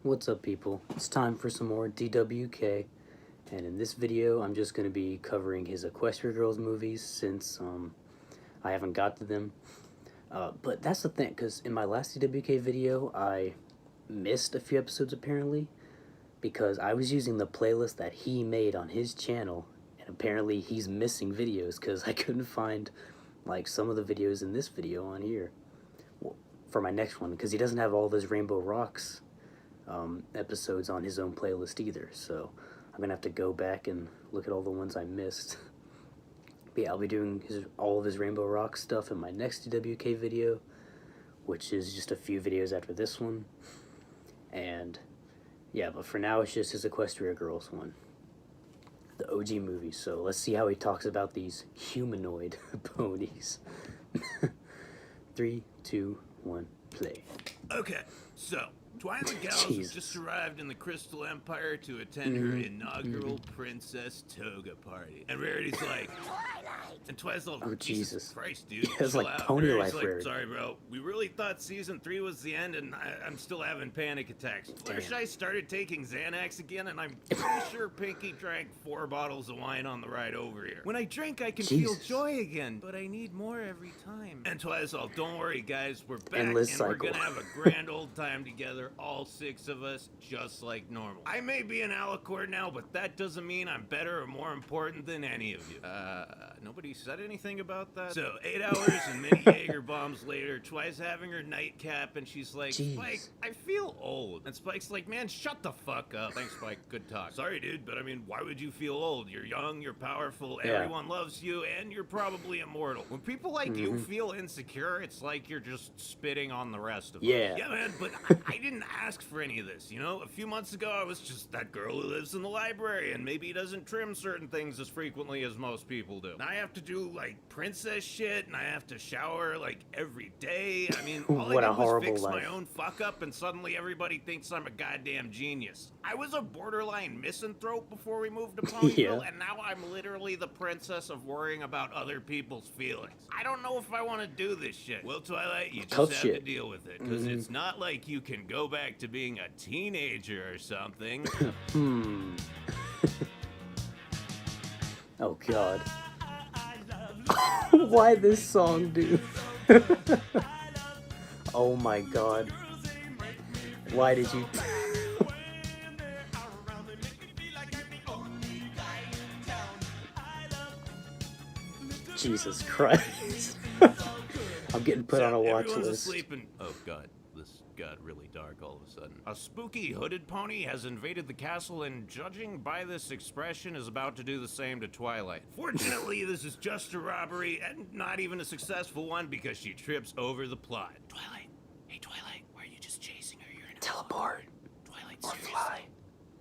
What's up, people? It's time for some more DWK, and in this video I'm just going to be covering his Equestria Girls movies since I haven't got to them. But that's the thing, because in my last DWK video I missed a few episodes apparently, because I was using the playlist that he made on his channel, and apparently he's missing videos because I couldn't find like some of the videos in this video on here for my next one, because he doesn't have all those Rainbow Rocks episodes on his own playlist either, so I'm gonna have to go back and look at all the ones I missed. But yeah, I'll be doing all of his Rainbow Rock stuff in my next DWK video, which is just a few videos after this one. And yeah, but for now it's just his Equestria Girls one, the OG movie. So let's see how he talks about these humanoid ponies. 3, 2, 1, play. Okay, so Twilight Gals has just arrived in the Crystal Empire to attend her inaugural Princess Toga party. And Rarity's like, Twilight! And Twilight's like, oh, Jesus Christ, dude. It's like Pony Life, like, Rarity. sorry, bro. We really thought season 3 was the end, and I'm still having panic attacks. I started taking Xanax again, and I'm pretty sure Pinky drank 4 bottles of wine on the ride over here. When I drink, I can feel joy again, but I need more every time. And Twilight's all, don't worry, guys. We're back, and we're gonna have a grand old time together, all 6 of us, just like normal. I may be an alicord now, but that doesn't mean I'm better or more important than any of you. Nobody said anything about that? So, 8 hours and many Jaeger bombs later, Twi's having her nightcap, and she's like, Spike, I feel old. And Spike's like, man, shut the fuck up. Thanks, Spike. Good talk. Sorry, dude, but I mean, why would you feel old? You're young, you're powerful, everyone loves you, and you're probably immortal. When people like you feel insecure, it's like you're just spitting on the rest of us. Yeah, man, but I didn't ask for any of this, you know? A few months ago, I was just that girl who lives in the library and maybe doesn't trim certain things as frequently as most people do. Now I have to do, like, princess shit, and I have to shower, like, every day. I mean, all I did was fix my own fuck-up, and suddenly everybody thinks I'm a goddamn genius. I was a borderline misanthrope before we moved to PonyBro, and now I'm literally the princess of worrying about other people's feelings. I don't know if I want to do this shit. Well, Twilight, you just have to deal with it, because it's not like you can go back to being a teenager or something. Oh, God. Why this song, dude? Oh, my God. Why did you... Jesus Christ. I'm getting put on a watch list. Oh, God. This got really dark all of a sudden. A spooky hooded pony has invaded the castle, and judging by this expression is about to do the same to Twilight. Fortunately, this is just a robbery, and not even a successful one, because she trips over the plot. Twilight. Hey, Twilight. Why are you just chasing her? You're in a teleport. Twilight, or fly.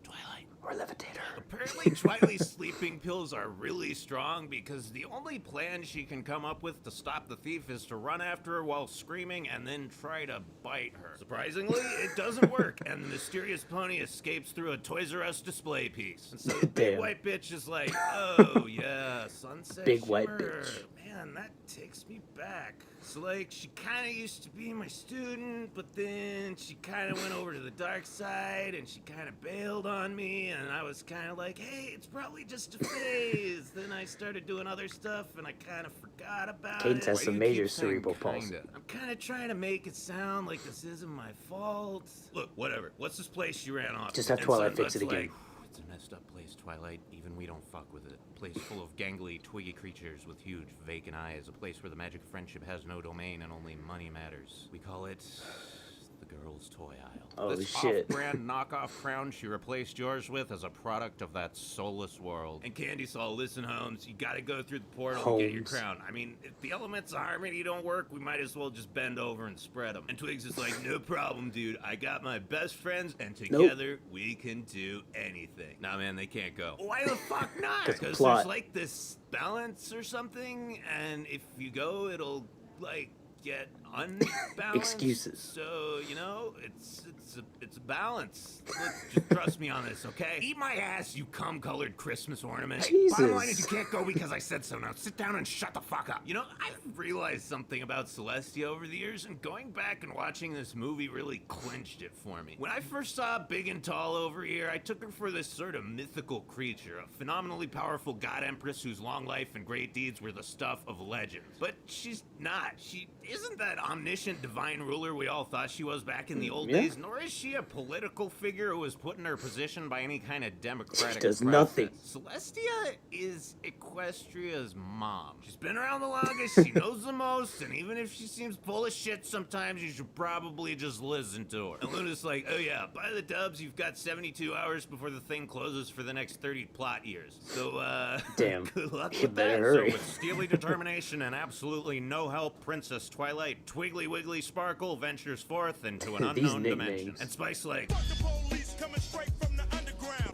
Twilight. Or levitate her. Apparently, Twilight's sleeping pills are really strong, because the only plan she can come up with to stop the thief is to run after her while screaming and then try to bite her. Surprisingly, it doesn't work, and the mysterious pony escapes through a Toys R Us display piece. And so the big white bitch is like, oh yeah, sunset Big Shimmer. white bitch. Man, that takes me back. So, like, she kind of used to be my student, but then she kind of went over to the dark side, and she kind of bailed on me, and I was kind of like, hey, it's probably just a phase. Then I started doing other stuff, and I kind of forgot about Cadence has some major cerebral palsy. I'm kind of trying to make it sound like this isn't my fault. Look, whatever. What's this place she ran off? Just have Twilight fix it again. It's a messed up place, Twilight. Even we don't fuck with it. A place full of gangly, twiggy creatures with huge, vacant eyes. A place where the magic of friendship has no domain and only money matters. We call it the girl's toy aisle. Oh, this shit. off-brand knockoff crown she replaced yours with as a product of that soulless world. And Candy Saw, listen, Holmes, you gotta go through the portal and get your crown. I mean, if the elements of harmony don't work, we might as well just bend over and spread them. And Twigs is like, no problem, dude. I got my best friends, and together we can do anything. Nah, man, they can't go. Why the fuck not? Because there's like this balance or something, and if you go, it'll, like, get unbalanced. Excuses. So, you know, it's a balance. Look, just trust me on this, okay? Eat my ass, you cum-colored Christmas ornament. Hey, bottom line is you can't go because I said so. Now sit down and shut the fuck up. You know, I've realized something about Celestia over the years, and going back and watching this movie really clinched it for me. When I first saw Big and Tall over here, I took her for this sort of mythical creature, a phenomenally powerful god empress whose long life and great deeds were the stuff of legends. But she's not. She isn't that omniscient divine ruler we all thought she was back in the old days, nor is she a political figure who was put in her position by any kind of democratic She does process. nothing. Celestia is Equestria's mom. She's been around the longest, she knows the most, and even if she seems full of shit sometimes, you should probably just listen to her. And Luna's like, oh yeah, by the dubs, you've got 72 hours before the thing closes for the next 30 plot years. So, damn, good luck you with that. better hurry. So with steely determination and absolutely no help, Princess Twilight Twiggly Wiggly Sparkle ventures forth into an These unknown dimension. nicknames. And Spike's like,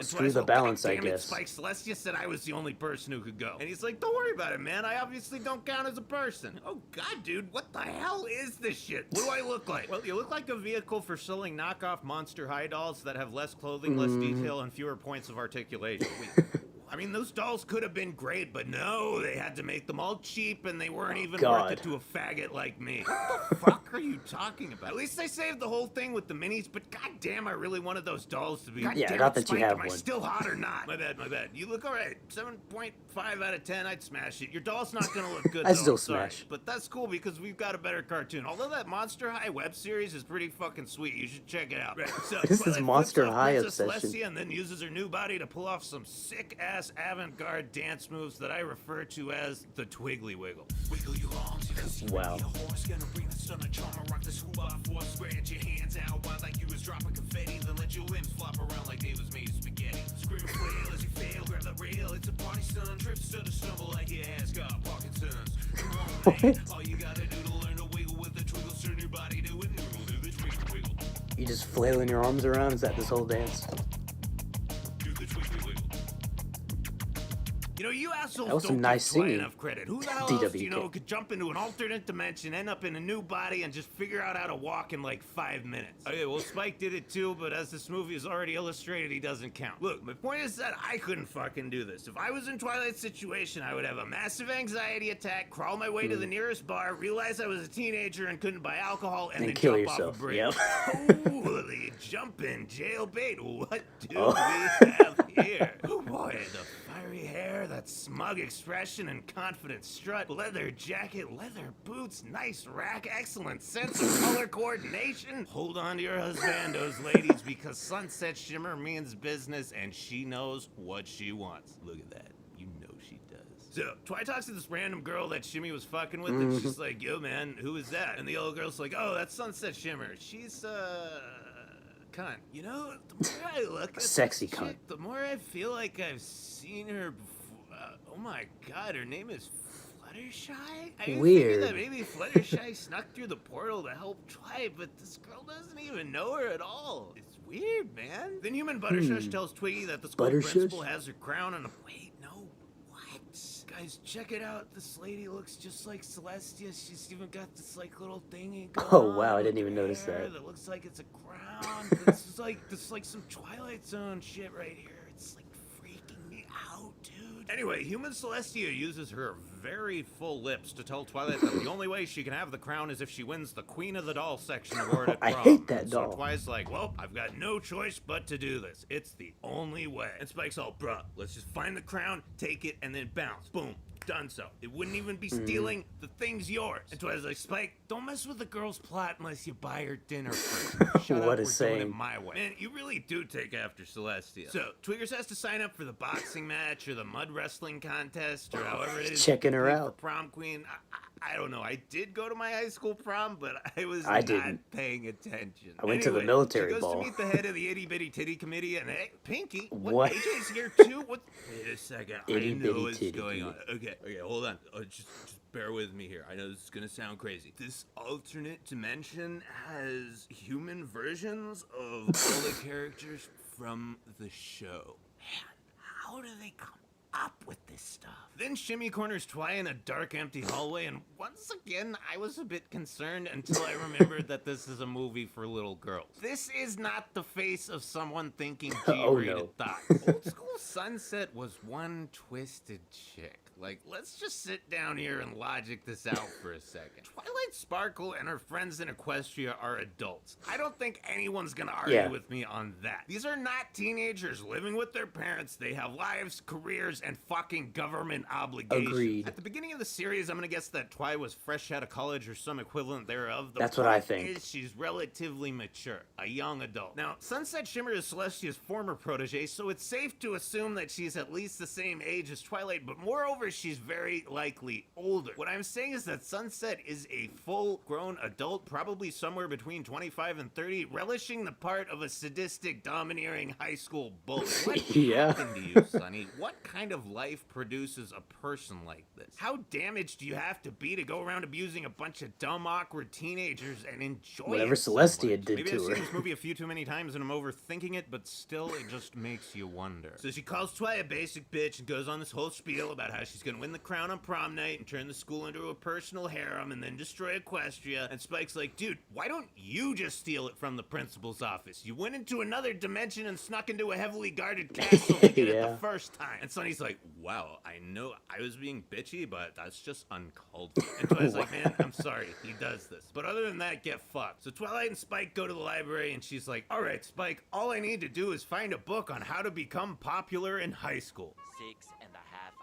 Screw the balance, I damn it, guess. Spike, Celestia said I was the only person who could go. And he's like, don't worry about it, man. I obviously don't count as a person. Oh, God, dude, what the hell is this shit? What do I look like? Well, you look like a vehicle for selling knockoff Monster High dolls that have less clothing, less detail, and fewer points of articulation. Wait. I mean, those dolls could have been great, but no, they had to make them all cheap, and they weren't even worth it to a faggot like me. What the fuck are you talking about? At least they saved the whole thing with the minis, but goddamn, I really wanted those dolls to be. Yeah, damn not it, that Spike, you have am I one. still hot or not? My bad, my bad. You look alright. 7.5 out of 10, I'd smash it. Your doll's not gonna look good, I'd though, still I'm sorry. smash. But that's cool because we've got a better cartoon. Although that Monster High web series is pretty fucking sweet. You should check it out. Right, so, What is this Twilight Monster flips off High Princess obsession? Celestia and then uses her new body to pull off some sick-ass avant-garde dance moves that I refer to as the Twiggly Wiggle. Wiggle your arms, Wow. your horse, gonna bring the sun a charmer, rock the school by force, spread your hands out wild like you was dropping confetti, then let your limbs flop around like they was made of spaghetti. Scream and flail as you fail, grab the rail, it's a party son, trips to the stumble like your ass got Parkinson's. Come on, man, all you gotta do to learn to wiggle with the twiggles, turn your body to a noodle, do the twiggly wiggle. You just flailing your arms around? Is that this whole dance? Do the twiggly wiggle. You know, you assholes That was some don't nice give Twi singing. enough credit. Who the hell else do you DWK. know could jump into an alternate dimension, end up in a new body, and just figure out how to walk in like 5 minutes? Okay, well, Spike did it too, but as this movie is already illustrated, he doesn't count. Look, my point is that I couldn't fucking do this. If I was in Twilight's situation, I would have a massive anxiety attack, crawl my way to the nearest bar, realize I was a teenager and couldn't buy alcohol, and then kill jump yourself. off a bridge. Yep. Holy jumping jailbait. What do we have here? Oh boy, the fiery hair, that smug expression and confident strut, leather jacket, leather boots, nice rack, excellent sense of color coordination. Hold on to your husbandos, ladies, because Sunset Shimmer means business and she knows what she wants. Look at that. You know she does. So, Twi talks to this random girl that Shimmy was fucking with, and she's like, yo, man, who is that? And the old girl's like, oh, that's Sunset Shimmer. She's, cunt. You know, the more I look at Sexy this cunt. chick, the more I feel like I've seen her before. Oh my god, her name is Fluttershy? I figured Weird. that maybe Fluttershy snuck through the portal to help Twi, but this girl doesn't even know her at all. It's weird, man. Then human Buttershush tells Twiggy that the school Buttershush? principal has her crown and a... Wait, no. What? Guys, check it out. This lady looks just like Celestia. She's even got this like little thingy going Oh, wow, I on didn't with even her notice hair that. looks like it's a crown. This is like some Twilight Zone shit right here. It's like freaking me out, dude. Anyway, human Celestia uses her very full lips to tell Twilight that the only way she can have the crown is if she wins the Queen of the Doll section award at I prom. hate that And doll. So Twilight's like, well, I've got no choice but to do this. It's the only way. And Spike's all, bruh, let's just find the crown, take it, and then bounce. Boom. Done so. It wouldn't even be stealing. The thing's yours. And Twilight's like, Spike, don't mess with the girl's plot unless you buy her dinner first. Shut up, What a we're doing saying. it my way. Man, you really do take after Celestia. So, Twiggers has to sign up for the boxing match or the mud wrestling contest or however it is. Checking her you pay for out. Prom queen. I don't know. I did go to my high school prom, but I was I not didn't. paying attention. I went to the Anyway, military she goes ball. to meet the head of the itty bitty titty committee, and hey, Pinky, What? AJ's here too. What? Wait a second. Itty I know bitty what's titty going on. committee. Okay, hold on. Just bear with me here. I know this is gonna sound crazy. This alternate dimension has human versions of all the characters from the show. Man, how do they come up with this stuff? Then Shimmy corners Twi in a dark, empty hallway, and once again, I was a bit concerned until I remembered that this is a movie for little girls. This is not the face of someone thinking G-rated thoughts. Old school Sunset was one twisted chick. Like, let's just sit down here and logic this out for a second. Twilight Sparkle and her friends in Equestria are adults. I don't think anyone's gonna argue with me on that. These are not teenagers living with their parents. They have lives, careers, and fucking government obligations. Agreed. At the beginning of the series, I'm gonna guess that Twi was fresh out of college or some equivalent thereof. That's what I think. She's relatively mature, a young adult. Now, Sunset Shimmer is Celestia's former protege, so it's safe to assume that she's at least the same age as Twilight, but moreover, she's very likely older. What I'm saying is that Sunset is a full-grown adult, probably somewhere between 25 and 30, relishing the part of a sadistic, domineering high school bully. What happened to you, Sonny? What kind of life produces a person like this? How damaged do you have to be to go around abusing a bunch of dumb, awkward teenagers and enjoy whatever it so Celestia much? did Maybe to I've her. seen this movie a few too many times and I'm overthinking it, but still, it just makes you wonder. So she calls Twi a basic bitch and goes on this whole spiel about how she's gonna win the crown on prom night and turn the school into a personal harem and then destroy Equestria. And Spike's like, dude, why don't you just steal it from the principal's office? You went into another dimension and snuck into a heavily guarded castle to get it the first time. And Sonny's like, wow, I know I was being bitchy, but that's just uncalled for. And Twilight's like, man, I'm sorry, he does this. But other than that, get fucked. So Twilight and Spike go to the library and she's like, all right, Spike, all I need to do is find a book on how to become popular in high school. 6.5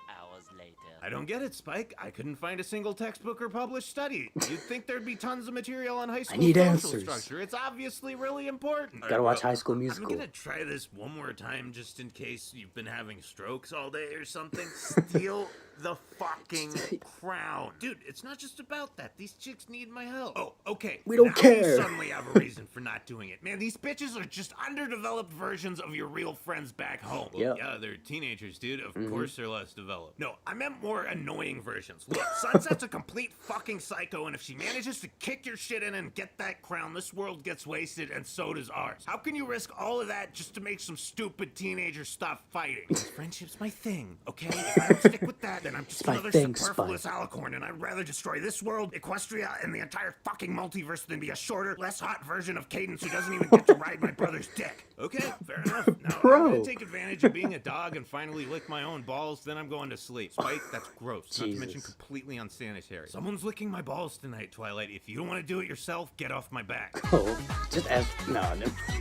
hours later. I don't get it, Spike. I couldn't find a single textbook or published study. You'd think there'd be tons of material on high school need social answers. structure. It's obviously really important. Gotta watch High School Musical. I'm gonna try this one more time just in case you've been having strokes all day or something. Steal the fucking crown. Dude, it's not just about that. These chicks need my help. Oh, okay. We don't Now care. You suddenly have a reason for not doing it. Man, these bitches are just underdeveloped versions of your real friends back home. Yep. Yeah, they're teenagers, dude. Of course they're less developed. No, I meant more annoying versions. Look, Sunset's a complete fucking psycho, and if she manages to kick your shit in and get that crown, this world gets wasted, and so does ours. How can you risk all of that just to make some stupid teenagers stop fighting? Friendship's my thing, okay? If I don't stick with that, then I'm just my another thing, superfluous Spike. alicorn, and I'd rather destroy this world, Equestria, and the entire fucking multiverse than be a shorter, less hot version of Cadence who doesn't even get to ride my brother's dick. Okay, fair enough. Now, Bro. I'm gonna take advantage of being a dog and finally lick my own balls, then I'm going to sleep. Spike, that's gross. Not to mention Jesus. completely unsanitary. Someone's licking my balls tonight, Twilight. If you don't want to do it yourself, get off my back. Oh, just as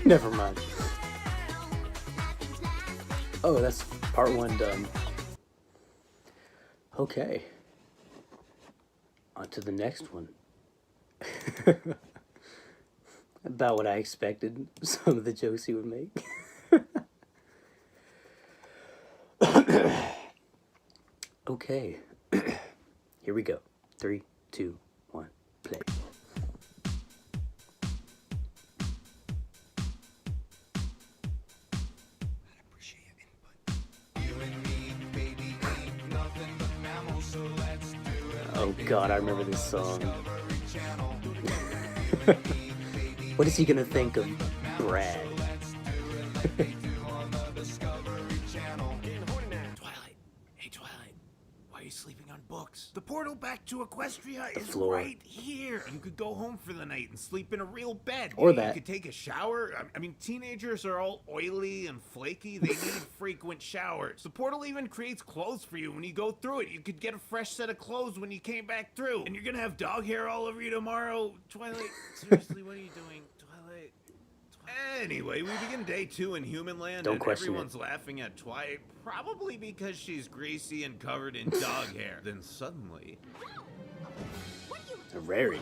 never mind. Oh, that's part one done. Okay. On to the next one. About what I expected some of the jokes he would make. Okay. Here we go. 3, 2, 1, play. Oh god, I remember this song. What is he gonna think of Brad? Twilight. Hey, Twilight. Why are you sleeping on books? The portal back to Equestria is floor. right here. You could go home for the night and sleep in a real bed. Or You that. could take a shower. I mean, teenagers are all oily and flaky. They need frequent showers. The portal even creates clothes for you when you go through it. You could get a fresh set of clothes when you came back through. And you're gonna have dog hair all over you tomorrow. Twilight, seriously, what are you doing? Twilight. Anyway, we begin day 2 in Human Land, Don't and question everyone's laughing at Twilight, probably because she's greasy and covered in dog hair. Then suddenly, A rarity.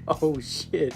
Oh shit.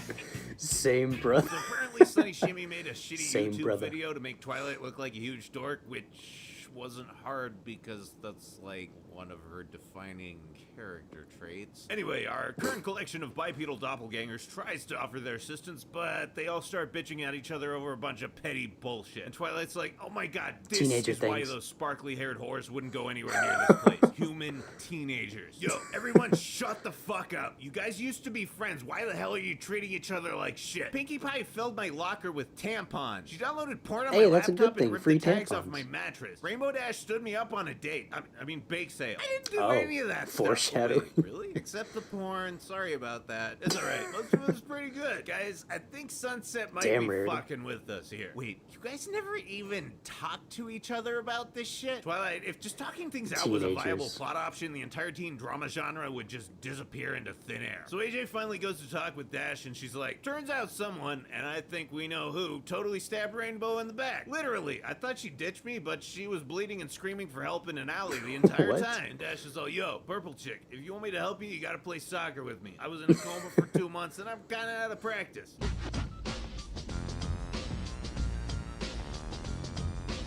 Same brother. so apparently Sunny Shimmy made a shitty Same YouTube brother. video to make Twilight look like a huge dork, which wasn't hard because that's like one of her defining character traits. Anyway, our current collection of bipedal doppelgangers tries to offer their assistance, but they all start bitching at each other over a bunch of petty bullshit. And Twilight's like, oh my god, this Teenager is why things. those sparkly-haired whores wouldn't go anywhere near this place. Human teenagers. Yo, everyone shut the fuck up. You guys used to be friends. Why the hell are you treating each other like shit? Pinkie Pie filled my locker with tampons. She downloaded porn on my That's a good laptop thing. and ripped Free the tags tampons. off my mattress. Rainbow Dash stood me up on a date. I mean, bake sale. I didn't do Oh, any of that foreshadowing. stuff. Wait, really? Except the porn. Sorry about that. It's alright. Most of it was pretty good. Guys, I think Sunset might Damn, be Rarity. fucking with us here. Wait, you guys never even talked to each other about this shit? Twilight, if just talking things out was a viable Teenagers. plot option, the entire teen drama genre would just disappear into thin air. So AJ finally goes to talk with Dash and she's like, turns out someone, and I think we know who, totally stabbed Rainbow in the back. Literally, I thought she ditched me, but she was bleeding and screaming for help in an alley the entire What? time. And Dash is all, yo, purple chick, if you want me to help you gotta play soccer with me. I was in a coma for 2 months and I'm kinda out of practice.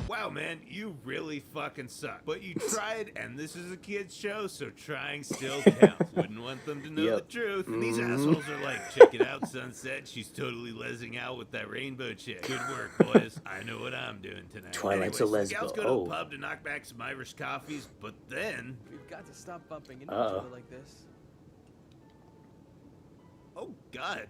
Wow, man, you really fucking suck. But you tried, and this is a kid's show, so trying still counts. Wouldn't want them to know Yep. the truth. And these assholes are like, check it out, Sunset. She's totally lesing out with that rainbow chick. Good work, boys. I know what I'm doing tonight. Twilight's Anyways, a the gals lesbo. go to Oh. the pub to knock back some Irish coffees, but then... We've got to stop bumping into Uh-oh. each other like this. Oh, God.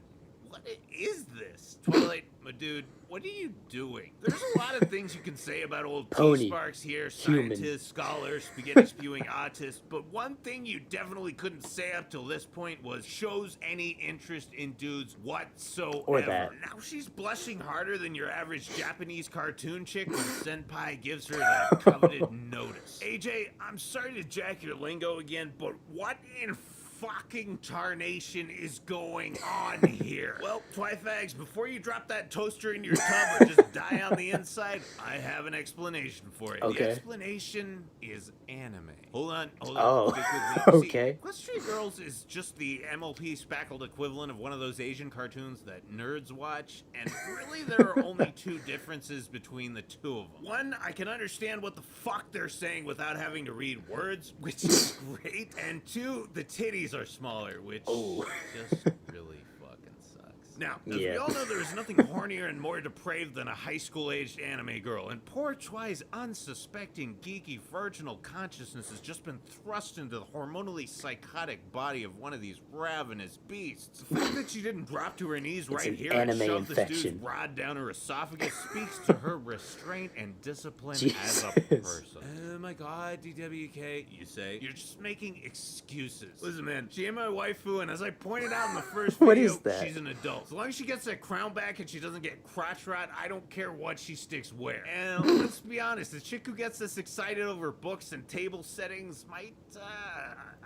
What is this? Twilight, my dude, what are you doing? There's a lot of things you can say about old Pony. T-Sparks here, Human. scientists, scholars, spaghetti-spewing autists, but one thing you definitely couldn't say up till this point was shows any interest in dudes whatsoever. Or that. Now she's blushing harder than your average Japanese cartoon chick when Senpai gives her that coveted notice. AJ, I'm sorry to jack your lingo again, but what in fucking tarnation is going on here? Well, Twifags, before you drop that toaster in your tub or just die on the inside, I have an explanation for you. Okay. The explanation is anime. Hold on. Oh, Stick with me. okay. See, Equestria Girls is just the MLP spackled equivalent of one of those Asian cartoons that nerds watch, and really there are only two differences between the two of them. One, I can understand what the fuck they're saying without having to read words, which is great, and two, the titties are smaller, which just really fucking sucks. Now, as we Yeah. all know, there is nothing hornier and more depraved than a high school-aged anime girl, and poor Twi's unsuspecting, geeky, virginal consciousness has just been thrust into the hormonally psychotic body of one of these ravenous beasts. The fact that she didn't drop to her knees right an here and anime shove this infection. dude's rod down her esophagus speaks to her restraint and discipline as a Jesus. person. Oh my god, DWK, you say? You're just making excuses. Listen, man, she ain't my waifu, and as I pointed out in the first What video, is that? she's an adult. As long as she gets that crown back and she doesn't get crotch rot, I don't care what she sticks where. And let's be honest, the chick who gets this excited over books and table settings might,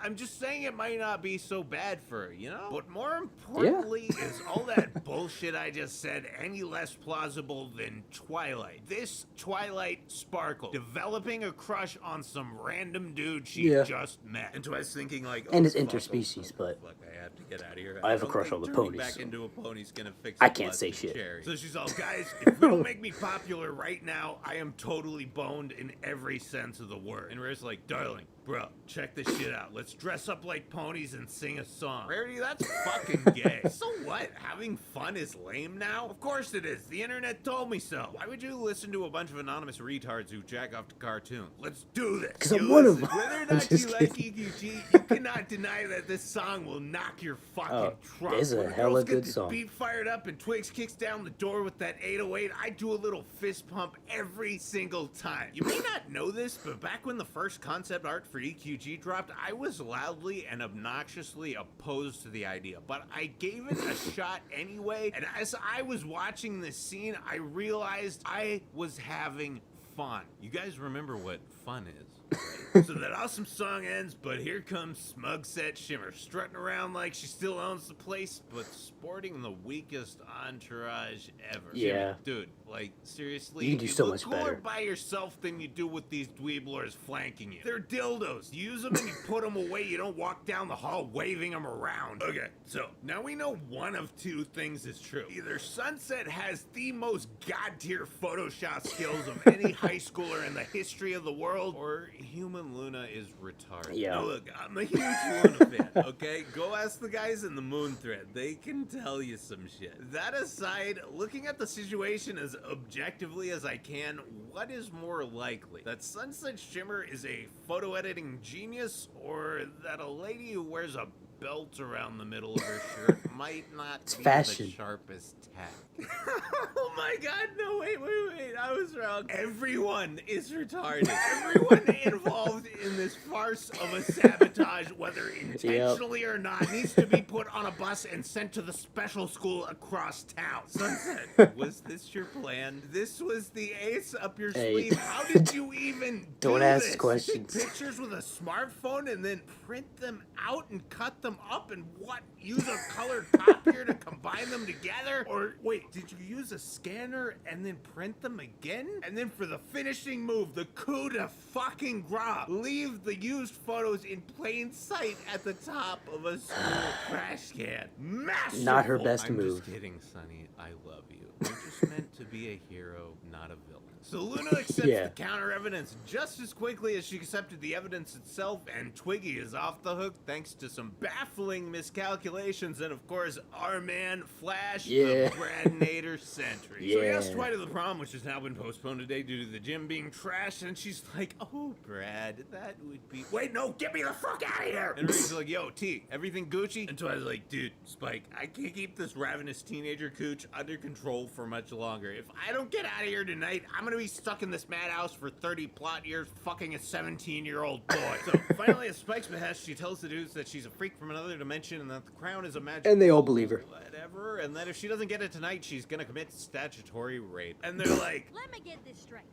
I'm just saying it might not be so bad for her, you know? But more importantly, is all that bullshit I just said any less plausible than Twilight? This Twilight Sparkle developing a crush on some random dude she Yeah. just met. And Twilight's thinking like, And it's fuck, interspecies, but fuck, I have to get out of here. I have a don't crush think on the turning ponies, Back so into a pony's gonna fix I a can't say busted shit. cherry. So she's all, guys, if you don't make me popular right now, I am totally boned in every sense of the word. And Rare's like, darling, bro, check this shit out. Let's dress up like ponies and sing a song. Rarity, that's fucking gay. So what? Having fun is lame now? Of course it is. The internet told me so. Why would you listen to a bunch of anonymous retards who jack off to cartoons? Let's do this. 'Cause You I'm one of listen, them. Whether or I'm not you just like kidding. EQG, you cannot deny that this song will knock your fucking Oh, trunk. it's a When the hella girls get good this song. beat fired up and Twigs kicks down the door with that 808, I do a little fist pump every single time. You may not know this, but back when the first concept art for EQG dropped, I was loudly and obnoxiously opposed to the idea, but I gave it a shot anyway, and as I was watching this scene, I realized I was having fun. You guys remember what fun is? So that awesome song ends, but here comes smug set Shimmer, strutting around like she still owns the place, but sporting the weakest entourage ever. Yeah. Jimmy, dude, like, seriously, You can do so look much cooler better. by yourself than you do with these dweeblers flanking you. They're dildos. You use them and you put them away. You don't walk down the hall waving them around. Okay, so now we know one of two things is true. Either Sunset has the most god-tier Photoshop skills of any high schooler in the history of the world, or Human Luna is retarded. Yeah. Now look, I'm a huge Luna fan, okay? Go ask the guys in the Moon thread. They can tell you some shit. That aside, looking at the situation as objectively as I can, what is more likely? That Sunset Shimmer is a photo editing genius, or that a lady who wears a belt around the middle of her shirt might not be fashion. the sharpest tack? Oh my god, no, wait, I was wrong. Everyone is retarded. Everyone involved in this farce of a sabotage, whether intentionally or not, needs to be put on a bus and sent to the special school across town. Sunset, was this your plan? This was the ace up your sleeve? How did you even Don't do ask this? questions. Take pictures with a smartphone and then print them out and cut them up and what? Use a color copier to combine them together? Or wait, did you use a scanner and then print them again? And then for the finishing move, the coup de fucking grace, leave the used photos in plain sight at the top of a school trash can. Masterful! Not her best I'm move. just kidding, Sonny. I love you. You're just meant to be a hero, not a villain. So Luna accepts Yeah. the counter evidence just as quickly as she accepted the evidence itself, and Twiggy is off the hook thanks to some baffling miscalculations and, of course, our man Flash, Yeah. the Brad Nader sentry. So he Yeah. asked Twi to the prom, which has now been postponed today due to the gym being trashed, and she's like, "Oh, Brad, that would be..." Wait, no, get me the fuck out of here! And Ray's like, "Yo, T, everything Gucci?" And Twi's like, "Dude, Spike, I can't keep this ravenous teenager cooch under control for much longer. If I don't get out of here tonight, I'm gonna be stuck in this madhouse for 30 plot years fucking a 17-year-old boy." So finally, at Spike's behest, she tells the dudes that she's a freak from another dimension and that the crown is a magic. And they all believe her. Whatever. And that if she doesn't get it tonight, she's gonna commit statutory rape. And they're like, Let me get this straight.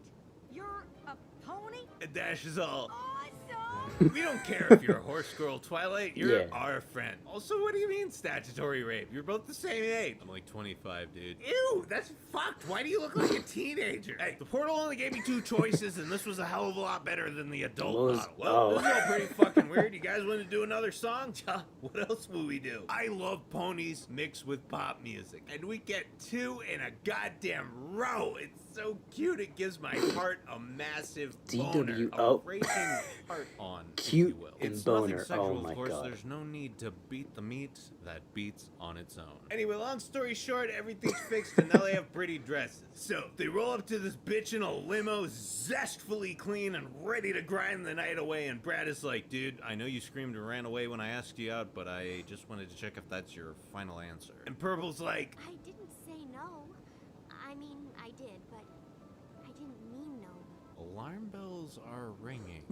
You're a pony? and Dash is all, Awesome! "We don't care if you're a horse girl, Twilight. You're Yeah. our friend." Also, what do you mean statutory rape? You're both the same age. I'm like 25, dude. Ew, that's fucked. Why do you look like a teenager? Hey, the portal only gave me 2 choices, and this was a hell of a lot better than the adult model. Well, this is all pretty fucking weird. You guys want to do another song? What else will we do? I love ponies mixed with pop music, and we get 2 in a goddamn row. It's so cute. It gives my heart a massive boner. DWO. A raging heart on, Cute if you will. and It's boner. nothing sexual, Oh my of course. God. There's no need to beat the meat that beats on its own. Anyway, long story short, everything's fixed and now they have pretty dresses. So they roll up to this bitch in a limo, zestfully clean and ready to grind the night away. And Brad is like, "Dude, I know you screamed and ran away when I asked you out, but I just wanted to check if that's your final answer." And Purple's like, I didn't say no. I mean, I did, but I didn't mean no. "Alarm bells are ringing."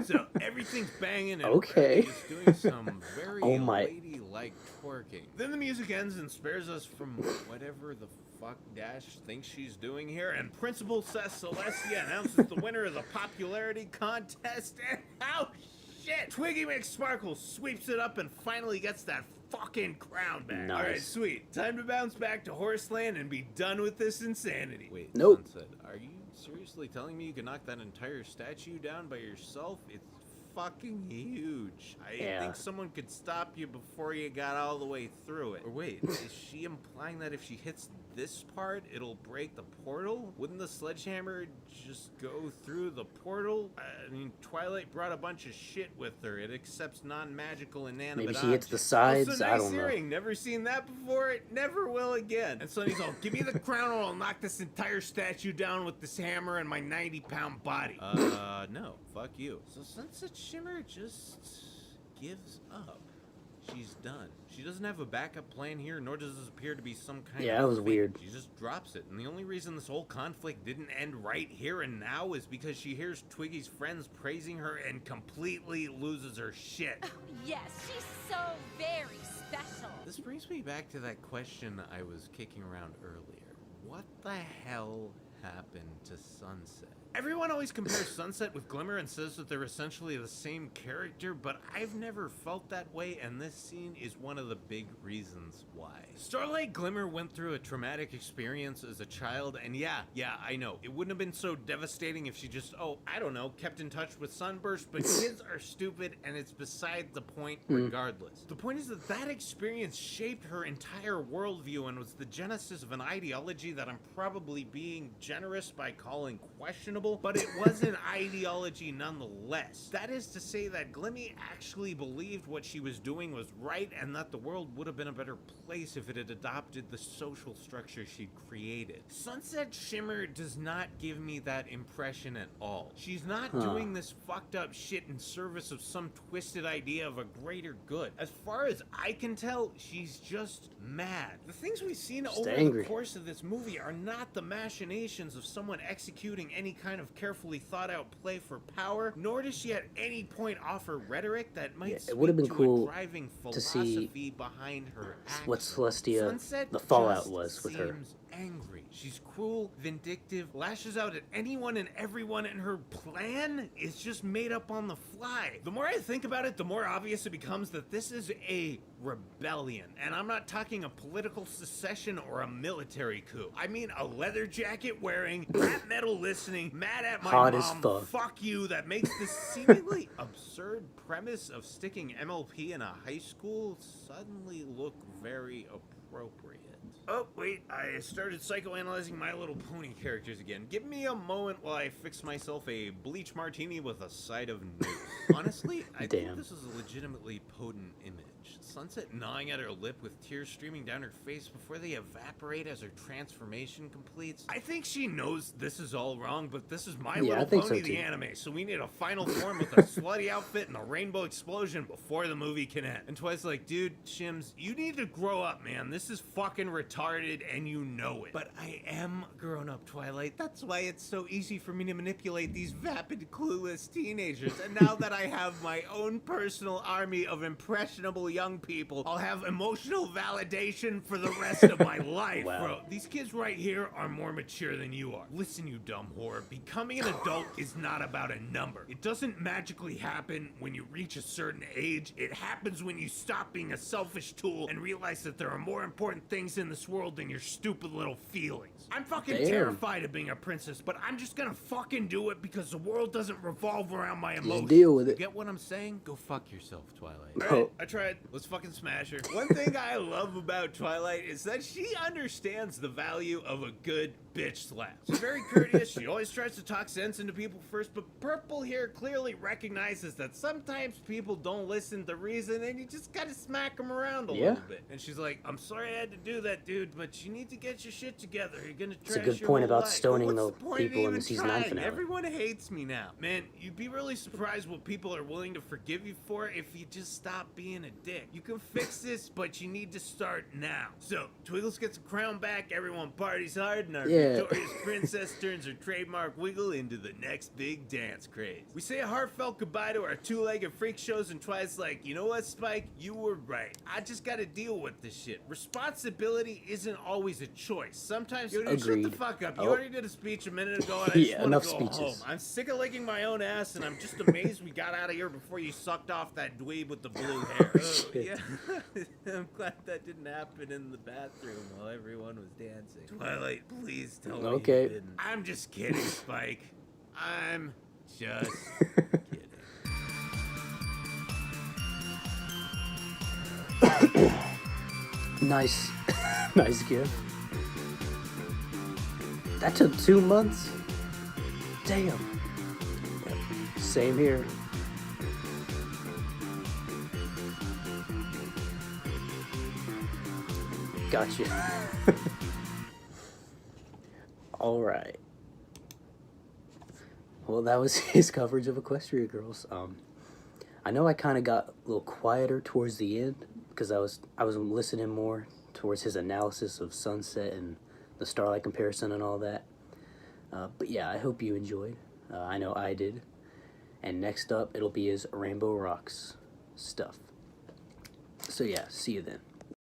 So everything's banging and Okay. Brad is doing some very Oh my. ladylike twerking. Then the music ends and spares us from whatever the fuck Dash thinks she's doing here, and Principal Celestia announces the winner of the popularity contest, and oh shit! Twiggy McSparkle sweeps it up and finally gets that fucking crown back. Nice. Alright, sweet. Time to bounce back to Horseland and be done with this insanity. Wait, Nope. Sunset, are you seriously telling me you can knock that entire statue down by yourself? It's fucking huge. I Yeah. think someone could stop you before you got all the way through it. Or wait, is she implying that if she hits this part, it'll break the portal? Wouldn't the sledgehammer just go through the portal? I mean, Twilight brought a bunch of shit with her. It accepts non-magical inanimate Maybe she hits the objects. sides. Also, I nice don't know. hearing. Never seen that before. It never will again. And Sonny's all, "Give me the crown or I'll knock this entire statue down with this hammer and my 90-pound body." No. Fuck you. So Sunset Shimmer just gives up. She's done. She doesn't have a backup plan here, nor does this appear to be some kind Yeah, of that was fate. weird. She just drops it. And the only reason this whole conflict didn't end right here and now is because she hears Twiggy's friends praising her and completely loses her shit. Yes, she's so very special. This brings me back to that question I was kicking around earlier. What the hell happened to Sunset? Everyone always compares Sunset with Glimmer and says that they're essentially the same character, but I've never felt that way, and this scene is one of the big reasons why. Starlight Glimmer went through a traumatic experience as a child, and yeah, I know. It wouldn't have been so devastating if she just, I don't know, kept in touch with Sunburst, but kids are stupid, and it's beside the point regardless. The point is that that experience shaped her entire worldview and was the genesis of an ideology that I'm probably being generous by calling questionable, but it was an ideology nonetheless. That is to say that Glimmy actually believed what she was doing was right, and that the world would have been a better place if it had adopted the social structure she'd created. Sunset Shimmer does not give me that impression at all. She's not doing this fucked up shit in service of some twisted idea of a greater good. As far as I can tell, she's just mad. The things we've seen over the course of this movie are not the machinations of someone executing any kind of carefully thought out play for power, nor does she at any point offer rhetoric that might it would have been cool a driving to see behind her actions. what Celestia, Sunset the fallout just was with her. seems angry. She's cruel, vindictive, lashes out at anyone and everyone, and her plan is just made up on the fly. The more I think about it, the more obvious it becomes that this is a rebellion. And I'm not talking a political secession or a military coup. I mean a leather jacket wearing, rap metal listening, mad at my Hot mom, as fuck. fuck you, that makes this seemingly absurd premise of sticking MLP in a high school suddenly look very appropriate. Oh, wait, I started psychoanalyzing My Little Pony characters again. Give me a moment while I fix myself a bleach martini with a side of news. Honestly, I think this is a legitimately potent image. Sunset gnawing at her lip with tears streaming down her face before they evaporate as her transformation completes. I think she knows this is all wrong, but this is My Little Pony the anime, so we need a final form with a slutty outfit and a rainbow explosion before the movie can end. And Twice like, dude, Shims, you need to grow up, man. This is fucking retarded and you know it. But I am grown up, Twilight. That's why it's so easy for me to manipulate these vapid, clueless teenagers. And now that I have my own personal army of impressionable young people, I'll have emotional validation for the rest of my life. Wow. Bro, these kids right here are more mature than you are. Listen, you dumb whore. Becoming an adult is not about a number. It doesn't magically happen when you reach a certain age. It happens when you stop being a selfish tool and realize that there are more important things in this world than your stupid little feelings. I'm fucking terrified of being a princess, but I'm just gonna fucking do it because the world doesn't revolve around my emotions. Deal with it. You get what I'm saying? Go fuck yourself, Twilight. No. Alright, I tried. Let's fucking smash her. One thing I love about Twilight is that she understands the value of a good bitch slap. She's very courteous. She always tries to talk sense into people first, but Purple here clearly recognizes that sometimes people don't listen to reason and you just gotta smack them around a little bit. And she's like, I'm sorry I had to do that, dude, but you need to get your shit together. You're gonna trash your It's a good point whole about life. stoning What's the point people in even the season 9 trying? finale. Everyone hates me now. Man, you'd be really surprised what people are willing to forgive you for if you just stop being a dick. You can fix this, but you need to start now. So, Twiggles gets a crown back, everyone parties hard, and our victorious princess turns her trademark wiggle into the next big dance craze. We say a heartfelt goodbye to our two-legged freak shows, and Twice like, you know what, Spike? You were right. I just gotta deal with this shit. Responsibility isn't always a choice. Sometimes you shut the fuck up. You already did a speech a minute ago, and I just want to go home. I'm sick of licking my own ass, and I'm just amazed we got out of here before you sucked off that dweeb with the blue hair. Yeah. I'm glad that didn't happen in the bathroom while everyone was dancing. Twilight, please tell me you didn't. I'm just kidding, Spike. I'm just kidding. Nice. Nice gift. That took 2 months? Damn. Same here. Gotcha. Alright. Well, that was his coverage of Equestria Girls. I know I kind of got a little quieter towards the end because I was listening more towards his analysis of Sunset and the Starlight comparison and all that. But yeah, I hope you enjoyed. I know I did. And next up, it'll be his Rainbow Rocks stuff. So yeah, see you then.